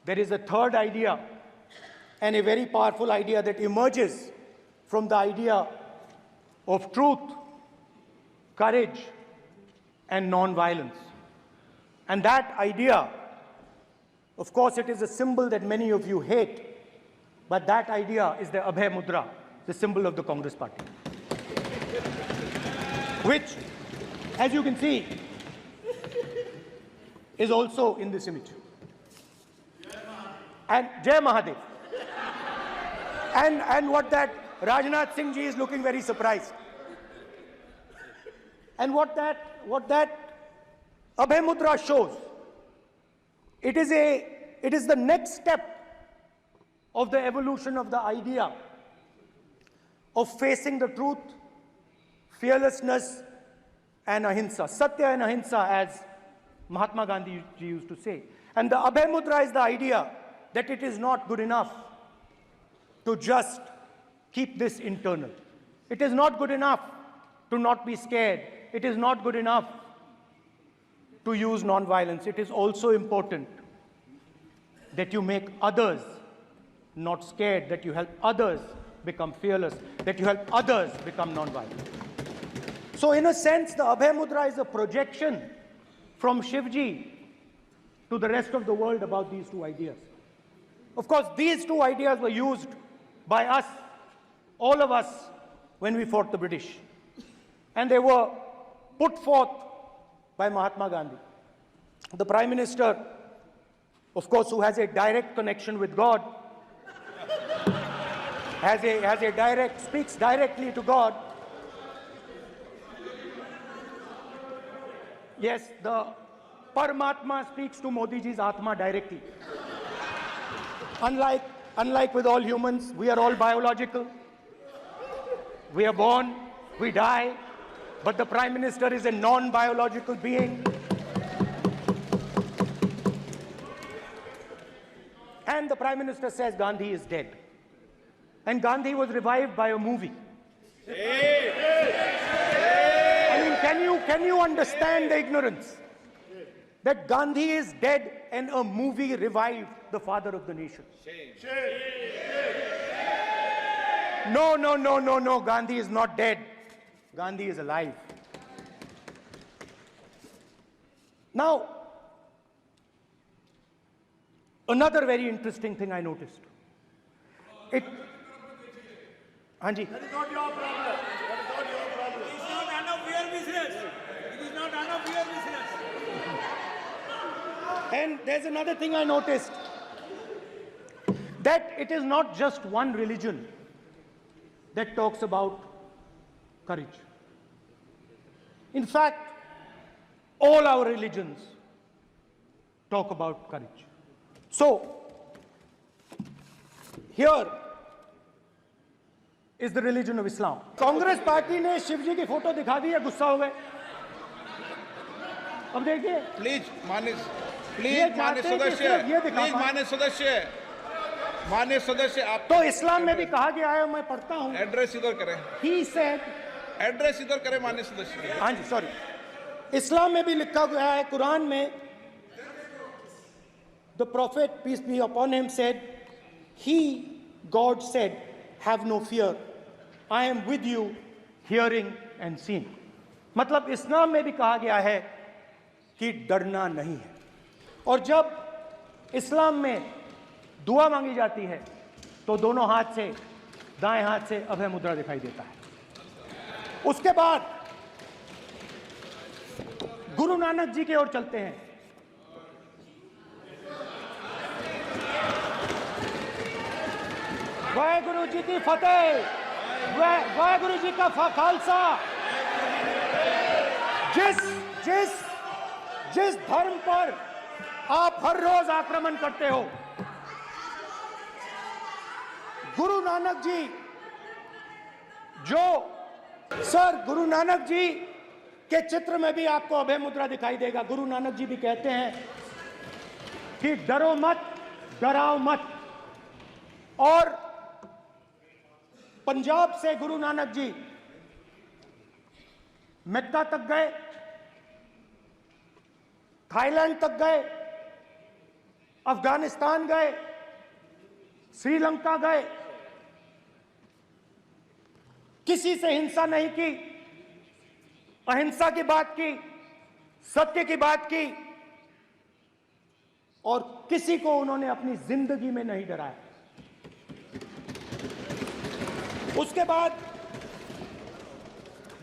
there is a third idea, and a very powerful idea that emerges from the idea of truth, courage, and non-violence. And that idea, of course, it is a symbol that many of you hate, but that idea is the Abhay Mudra, the symbol of the Congress Party, which, as you can see, is also in this image. And Jai Mahadev. And what that Rajnath Singh ji is looking very surprised. And what that Abhay Mudra shows, it is the next step of the evolution of the idea of facing the truth, fearlessness, and ahimsa. Satya and ahimsa, as Mahatma Gandhi ji used to say. And the Abhay Mudra is the idea that it is not good enough to just keep this internal. It is not good enough to not be scared. It is not good enough to use non-violence. It is also important that you make others not scared, that you help others become fearless, that you help others become non-violent. So in a sense, the Abhay Mudra is a projection from Shivji to the rest of the world about these two ideas. Of course, these two ideas were used by us, all of us, when we fought the British. And they were put forth by Mahatma Gandhi. The Prime Minister, of course, who has a direct connection with God, speaks directly to God. Yes, the Paramatma speaks to Modi ji's Atma directly. Unlike with all humans, we are all biological. We are born, we die, but the Prime Minister is a non-biological being. And the Prime Minister says Gandhi is dead. And Gandhi was revived by a movie. I mean, can you understand the ignorance? That Gandhi is dead and a movie revived the father of the nation. No, Gandhi is not dead. Gandhi is alive. Now, another very interesting thing I noticed. Hanji. That is not your problem. That is not your problem. It is not none of your business. It is not none of your business. And there's another thing I noticed. That it is not just one religion that talks about courage. In fact, all our religions talk about courage. So, here is the religion of Islam. Congress party ने शिव जी की photo दिखा दी है, गुस्सा हो गए. अब देखिए. Please माननीय सदस्य आप तो इस्लाम में भी कहा गया है, मैं पढ़ता हूं. एड्रेस इधर करें. He said, एड्रेस इधर करें माननीय सदस्य. हाँ जी, सॉरी. इस्लाम में भी लिखा गया है, कुरान में, the prophet, peace be upon him, said, God said, have no fear. I am with you, hearing and seeing. मतलब इस्लाम में भी कहा गया है कि डरना नहीं है. और जब इस्लाम में दुआ मांगी जाती है तो दोनों हाथ से, दाएं हाथ से अभय मुद्रा दिखाई देता है. उसके बाद गुरु नानक जी की ओर चलते हैं. वाहेगुरु जी की फतेह, वाहेगुरु जी का खालसा. जिस धर्म पर आप हर रोज आक्रमण करते हो, गुरु नानक जी, गुरु नानक जी के चित्र में भी आपको अभय मुद्रा दिखाई देगा. गुरु नानक जी भी कहते हैं कि डरो मत, डराओ मत. और पंजाब से गुरु नानक जी मक्का तक गए, थाईलैंड तक गए, अफगानिस्तान गए, श्रीलंका गए, किसी से हिंसा नहीं की, अहिंसा की बात की, सत्य की बात की, और किसी को उन्होंने अपनी जिंदगी में नहीं डराया। उसके बाद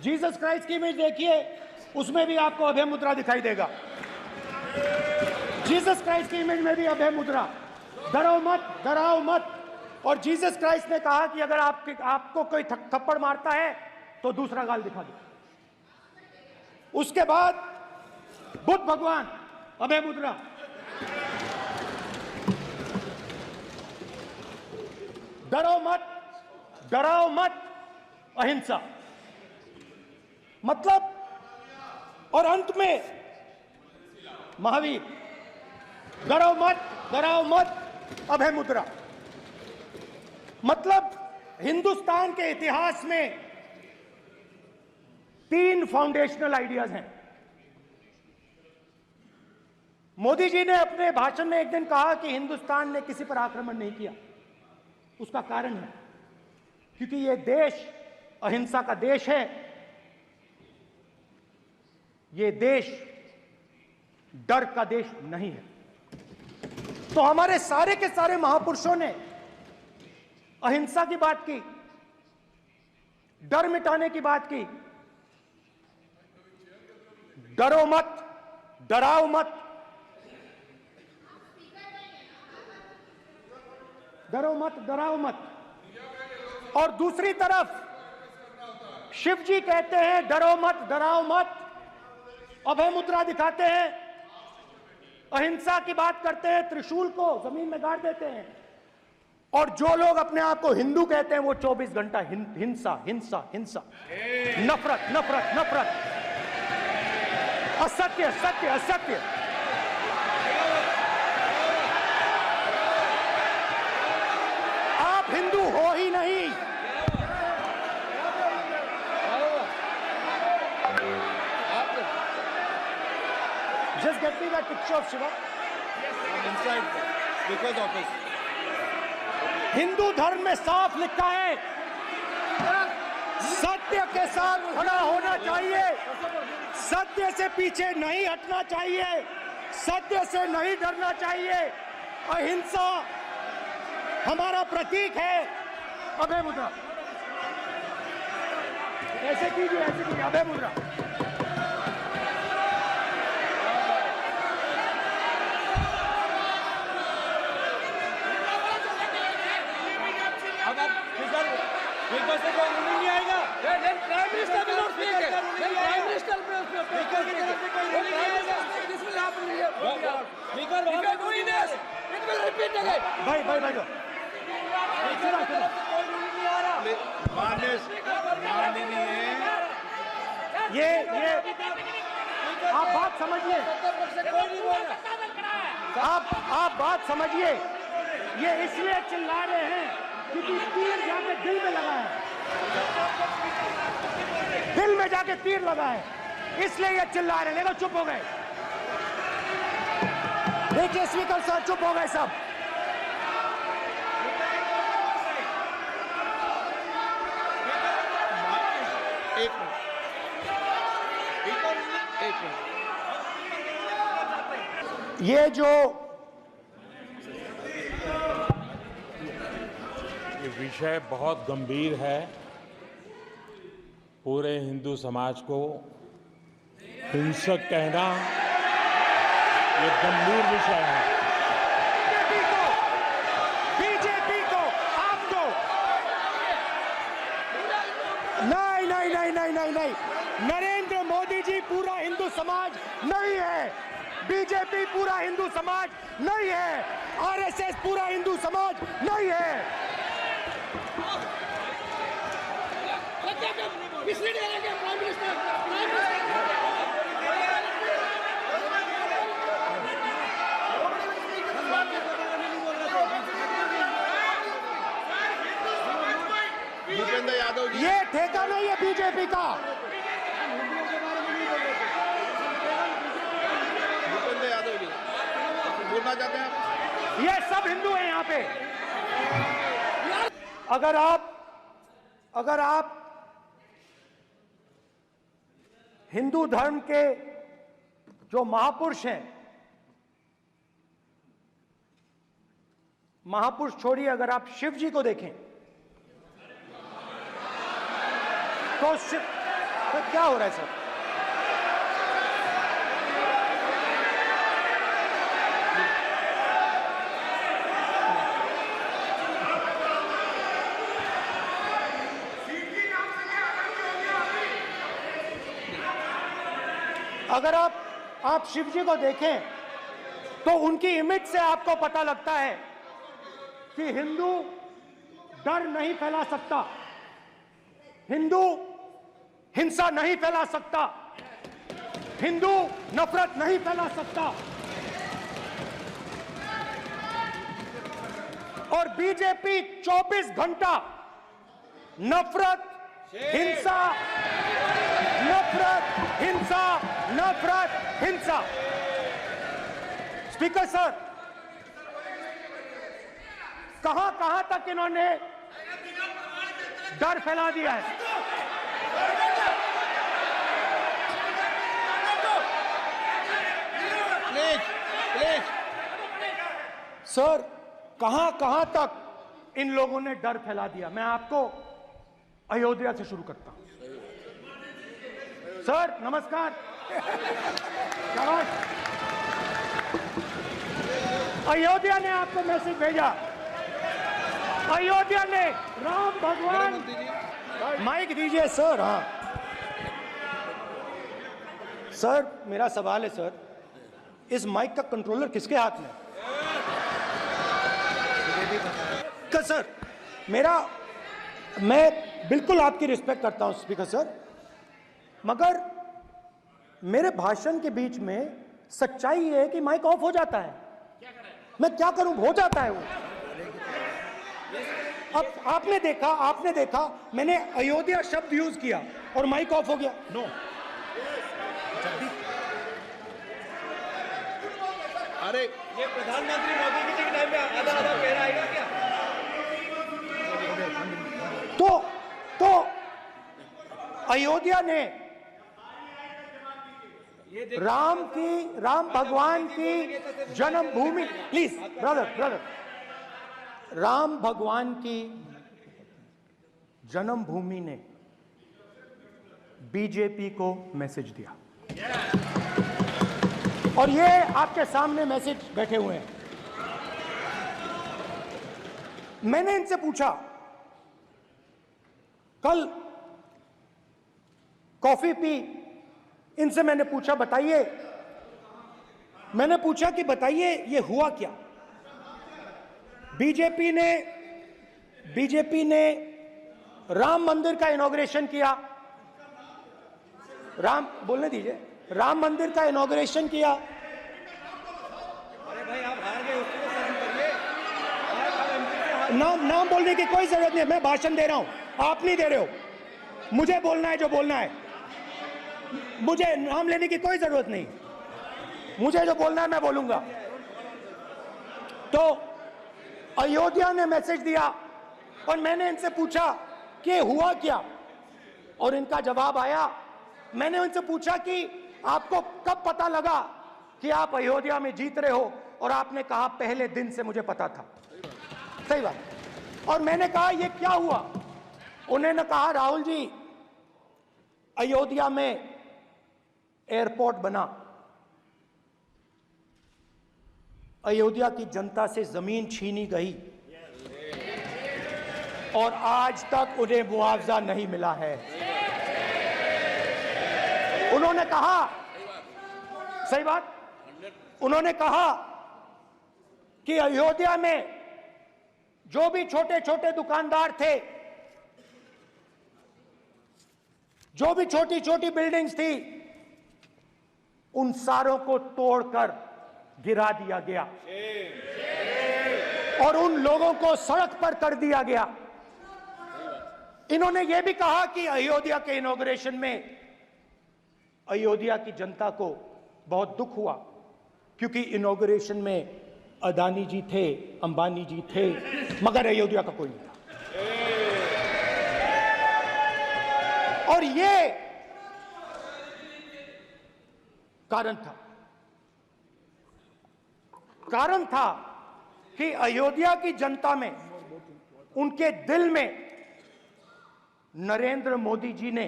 जीसस क्राइस्ट की इमेज देखिए, उसमें भी आपको अभय मुद्रा दिखाई देगा। जीसस क्राइस्ट की इमेज में भी अभय मुद्रा, डरो मत, डराओ मत। और जीसस क्राइस्ट ने कहा कि अगर आपको कोई थप्पड़ मारता है तो दूसरा गाल दिखा दो। उसके बाद बुद्ध भगवान, अभय मुद्रा। डरो मत, डराओ मत, अहिंसा। मतलब, और अंत में महावीर, डरो मत, डराओ मत, अभय मुद्रा। मतलब हिंदुस्तान के इतिहास में 3 फाउंडेशनल आइडियाज हैं। मोदी जी ने अपने भाषण में एक दिन कहा कि हिंदुस्तान ने किसी पर आक्रमण नहीं किया। उसका कारण है क्योंकि यह देश अहिंसा का देश है, यह देश डर का देश नहीं है। तो हमारे सारे के सारे महापुरुषों ने अहिंसा की बात की, डर मिटाने की बात की। डरो मत, डराओ मत, डरो मत, डराओ मत। और दूसरी तरफ शिव जी कहते हैं डरो मत, डराओ मत, अभय मुद्रा दिखाते हैं, अहिंसा की बात करते हैं, त्रिशूल को जमीन में गाड़ देते हैं। और जो लोग अपने आप को हिंदू कहते हैं वो 24 घंटा हिंसा, हिंसा, हिंसा, नफरत, नफरत, नफरत, असत्य, सत्य, असत्य। आप हिंदू हो ही नहीं। Just get me that picture of Shiva. inside because of his Hindu धर्म में साफ लिखा है, सत्य के साथ खड़ा होना चाहिए, सत्य से पीछे नहीं हटना चाहिए, सत्य से नहीं डरना चाहिए। अहिंसा हमारा प्रतीक है। अभय मुद्रा ऐसे कीजिए, ऐसे कीजिए, अभय मुद्रा। नहीं आएगा। Prime minister will not speak. Then Prime Minister will speak. This will happen here. If you are doing this, it will repeat again. भाई भाई भाई ये आप बात समझिए, आप बात समझिए। ये इसलिए चिल्ला रहे हैं क्योंकि तीर जाके दिल में लगा है, दिल में जाके तीर लगा है, इसलिए ये चिल्ला रहे हैं। देखो चुप हो गए, देखिए स्पीकर साहब चुप हो गए सब। ये जो ये विषय बहुत गंभीर है। पूरे हिंदू समाज को हिंसक कहना ये गंभीर विषय है। बीजेपी को आपको नहीं नहीं नहीं नहीं नहीं नहीं, नरेंद्र मोदी जी पूरा हिंदू समाज नहीं है, बीजेपी पूरा हिंदू समाज नहीं है, आरएसएस पूरा हिंदू समाज नहीं है। भूपेंद्र यादव जी, ये ठेका नहीं है बीजेपी का। भूपेंद्र यादव जी बोलना चाहते हैं आप? ये सब हिंदू हैं यहां पे। अगर आप हिंदू धर्म के जो महापुरुष हैं, महापुरुष छोड़िए, अगर आप शिव जी को देखें तो क्या हो रहा है सर? अगर आप शिव जी को देखें तो उनकी इमेज से आपको पता लगता है कि हिंदू डर नहीं फैला सकता, हिंदू हिंसा नहीं फैला सकता, हिंदू नफरत नहीं फैला सकता। और बीजेपी 24 घंटा नफरत, हिंसा, नफरत, हिंसा, नफरत, हिंसा। स्पीकर सर, कहां तक इन्होंने डर फैला दिया है? सर, कहां तक इन लोगों ने डर फैला दिया? मैं आपको अयोध्या से शुरू करता हूं। सर नमस्कार। अयोध्या ने आपको मैसेज भेजा, अयोध्या ने राम भगवान, माइक दीजिए सर। हाँ सर, मेरा सवाल है सर, इस माइक का कंट्रोलर किसके हाथ में? सर मैं बिल्कुल आपकी रिस्पेक्ट करता हूं स्पीकर सर, मगर मेरे भाषण के बीच में सच्चाई है कि माइक ऑफ हो जाता है। मैं क्या करूं, हो जाता है वो। अब आपने देखा मैंने अयोध्या शब्द यूज किया और माइक ऑफ हो गया। नो, अरे ये प्रधानमंत्री मोदी जी के टाइम में आधा कह रहा है क्या? तो अयोध्या ने राम भगवान की जन्मभूमि, प्लीज ब्रदर, राम भगवान की जन्मभूमि ने बीजेपी को मैसेज दिया, और ये आपके सामने मैसेज बैठे हुए हैं। मैंने इनसे पूछा, कल कॉफी पी, इनसे मैंने पूछा बताइए, मैंने पूछा कि बताइए ये हुआ क्या? बीजेपी ने राम मंदिर का इनॉग्रेशन किया, बोलने दीजिए, राम मंदिर का इनॉग्रेशन किया। अरे भाई आप हार गए, उसको सहन करिए। नाम बोलने की कोई जरूरत नहीं है, मैं भाषण दे रहा हूं, आप नहीं दे रहे हो। मुझे बोलना है जो बोलना है, मुझे नाम लेने की कोई जरूरत नहीं, मुझे जो बोलना है मैं बोलूंगा। तो अयोध्या ने मैसेज दिया और मैंने इनसे पूछा कि हुआ क्या, और इनका जवाब आया। मैंने उनसे पूछा कि आपको कब पता लगा कि आप अयोध्या में जीत रहे हो, और आपने कहा पहले दिन से मुझे पता था। सही बात। और मैंने कहा ये क्या हुआ? उन्होंने कहा राहुल जी, अयोध्या में एयरपोर्ट बना, अयोध्या की जनता से जमीन छीनी गई और आज तक उन्हें मुआवजा नहीं मिला है। उन्होंने कहा, सही बात, उन्होंने कहा कि अयोध्या में जो भी छोटे छोटे दुकानदार थे, जो भी छोटी छोटी बिल्डिंग्स थी, उन सारों को तोड़कर गिरा दिया गया और उन लोगों को सड़क पर कर दिया गया। इन्होंने यह भी कहा कि अयोध्या के इनॉग्रेशन में अयोध्या की जनता को बहुत दुख हुआ, क्योंकि इनॉग्रेशन में अदानी जी थे, अंबानी जी थे, मगर अयोध्या का कोई नहीं था। और ये कारण था कि अयोध्या की जनता में, उनके दिल में नरेंद्र मोदी जी ने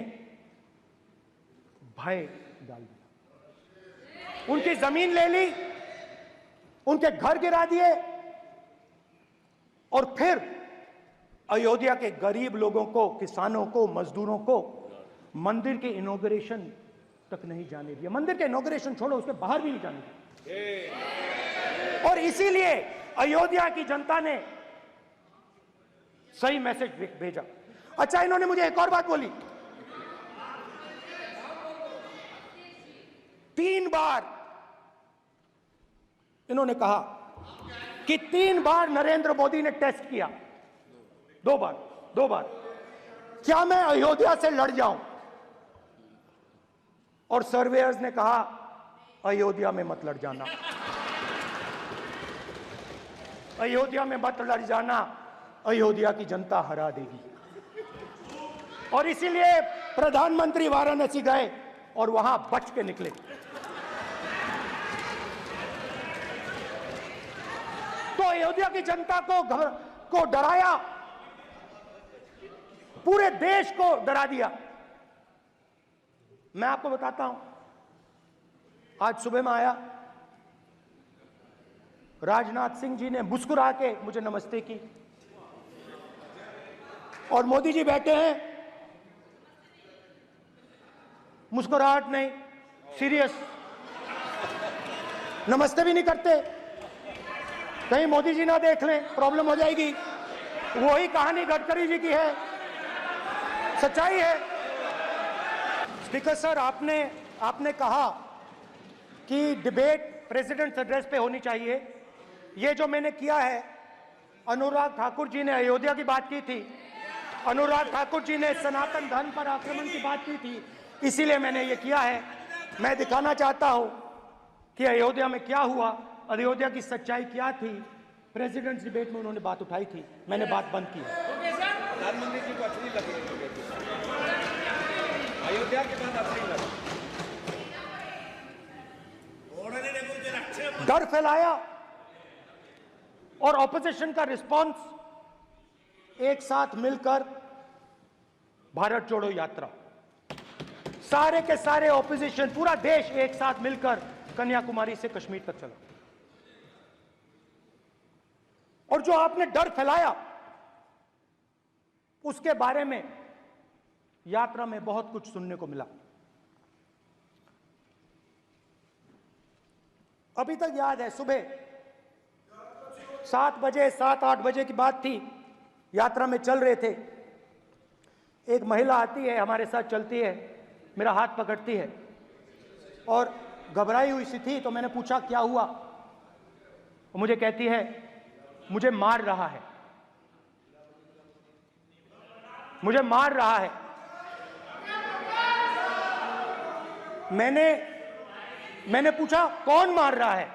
भय डाल दिया। उनकी जमीन ले ली, उनके घर गिरा दिए, और फिर अयोध्या के गरीब लोगों को, किसानों को, मजदूरों को मंदिर के इनॉग्रेशन तक नहीं जाने दिया। मंदिर के इनॉग्रेशन छोड़ो, उसके बाहर भी नहीं जाने दिया। और इसीलिए अयोध्या की जनता ने सही मैसेज भेजा। अच्छा, इन्होंने मुझे एक और बात बोली, 3 बार इन्होंने कहा कि 3 बार नरेंद्र मोदी ने टेस्ट किया, 2 बार क्या मैं अयोध्या से लड़ जाऊं? और सर्वेयर्स ने कहा अयोध्या में मत लड़ जाना, अयोध्या में मत लड़ जाना, अयोध्या की जनता हरा देगी। और इसीलिए प्रधानमंत्री वाराणसी गए और वहां बच के निकले। तो अयोध्या की जनता को डराया, पूरे देश को डरा दिया। मैं आपको बताता हूं, आज सुबह में आया, राजनाथ सिंह जी ने मुस्कुरा के मुझे नमस्ते की, और मोदी जी बैठे हैं, मुस्कुराहट नहीं, सीरियस, नमस्ते भी नहीं करते, कहीं मोदी जी ना देख लें, प्रॉब्लम हो जाएगी। वही कहानी गडकरी जी की है, सच्चाई है। स्पीकर सर, आपने कहा कि डिबेट प्रेसिडेंट्स एड्रेस पे होनी चाहिए। ये जो मैंने किया है, अनुराग ठाकुर जी ने अयोध्या की बात की थी, अनुराग ठाकुर जी ने सनातन धर्म पर आक्रमण की बात की थी, इसीलिए मैंने ये किया है। मैं दिखाना चाहता हूं कि अयोध्या में क्या हुआ, अयोध्या की सच्चाई क्या थी। प्रेसिडेंट्स डिबेट में उन्होंने बात उठाई थी, मैंने बात बंद की। प्रधानमंत्री जी को अच्छी लगी अयोध्या के बाद अच्छी लगी, डर फैलाया, और ऑपोजिशन का रिस्पांस एक साथ मिलकर भारत जोड़ो यात्रा, सारे के सारे ऑपोजिशन, पूरा देश एक साथ मिलकर कन्याकुमारी से कश्मीर तक चला। और जो आपने डर फैलाया, उसके बारे में यात्रा में बहुत कुछ सुनने को मिला। अभी तक याद है, सुबह 7 बजे, 7-8 बजे की बात थी, यात्रा में चल रहे थे, एक महिला आती है, हमारे साथ चलती है, मेरा हाथ पकड़ती है और घबराई हुई सी थी। तो मैंने पूछा क्या हुआ, वो मुझे कहती है मुझे मार रहा है, मुझे मार रहा है। मैंने पूछा कौन मार रहा है,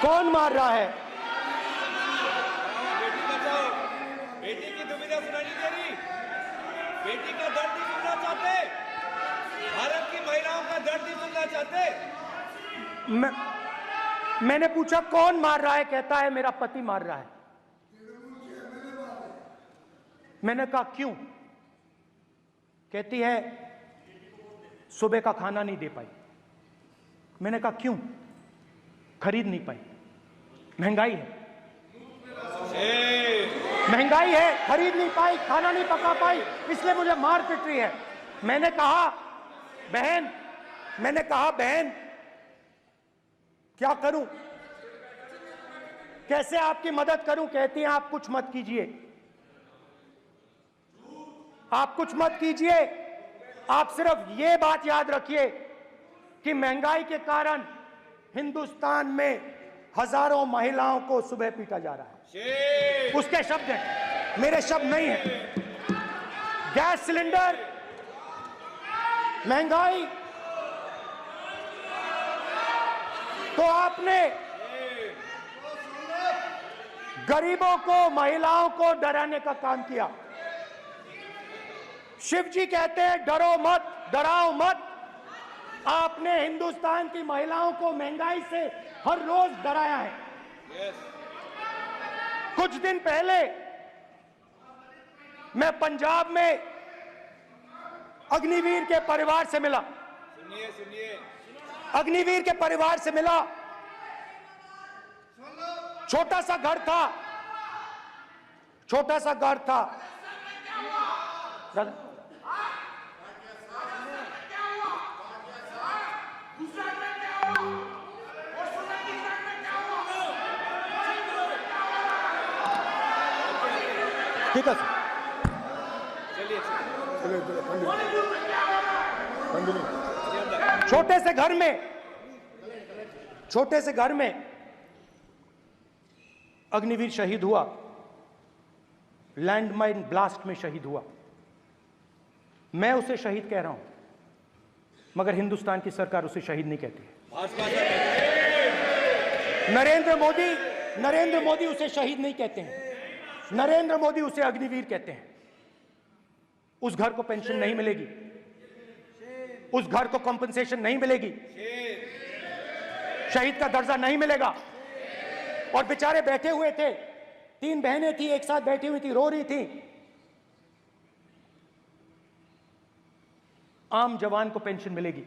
कौन मार रहा है? बेटी बचाओ, बेटी की दुविधा सुनाई नहीं दे रही, बेटी का दर्द नहीं सुनना चाहते, भारत की महिलाओं का दर्द नहीं सुनना चाहते। मैंने पूछा कौन मार रहा है, कहता है मेरा पति मार रहा है। मैंने कहा क्यों? कहती है सुबह का खाना नहीं दे पाई। मैंने कहा क्यों? खरीद नहीं पाई, महंगाई है, महंगाई है, खरीद नहीं पाई, खाना नहीं पका पाई, इसलिए मुझे मार पिट रही है। मैंने कहा बहन क्या करूं, कैसे आपकी मदद करूं? कहती हैं आप कुछ मत कीजिए, आप कुछ मत कीजिए, आप सिर्फ ये बात याद रखिए कि महंगाई के कारण हिंदुस्तान में हजारों महिलाओं को सुबह पीटा जा रहा है। उसके शब्द हैं, मेरे शब्द नहीं हैं। गैस सिलेंडर, महंगाई, तो आपने गरीबों को, महिलाओं को डराने का काम किया। शिव जी कहते हैं डरो मत, डराओ मत। आपने हिंदुस्तान की महिलाओं को महंगाई से हर रोज डराया है। कुछ दिन पहले मैं पंजाब में अग्निवीर के परिवार से मिला। सुनिए अग्निवीर के परिवार से मिला। छोटा सा घर था, छोटा सा घर था। ठीक है सर। छोटे से घर में अग्निवीर शहीद हुआ, लैंडमाइन ब्लास्ट में शहीद हुआ। मैं उसे शहीद कह रहा हूं, मगर हिंदुस्तान की सरकार उसे शहीद नहीं कहती। नरेंद्र मोदी उसे शहीद नहीं कहते हैं। नरेंद्र मोदी उसे अग्निवीर कहते हैं। उस घर को पेंशन नहीं मिलेगी, उस घर को कंपनसेशन नहीं मिलेगी, शहीद का दर्जा नहीं मिलेगा। और बेचारे बैठे हुए थे, 3 बहनें थी, एक साथ बैठी हुई थी, रो रही थी। आम जवान को पेंशन मिलेगी,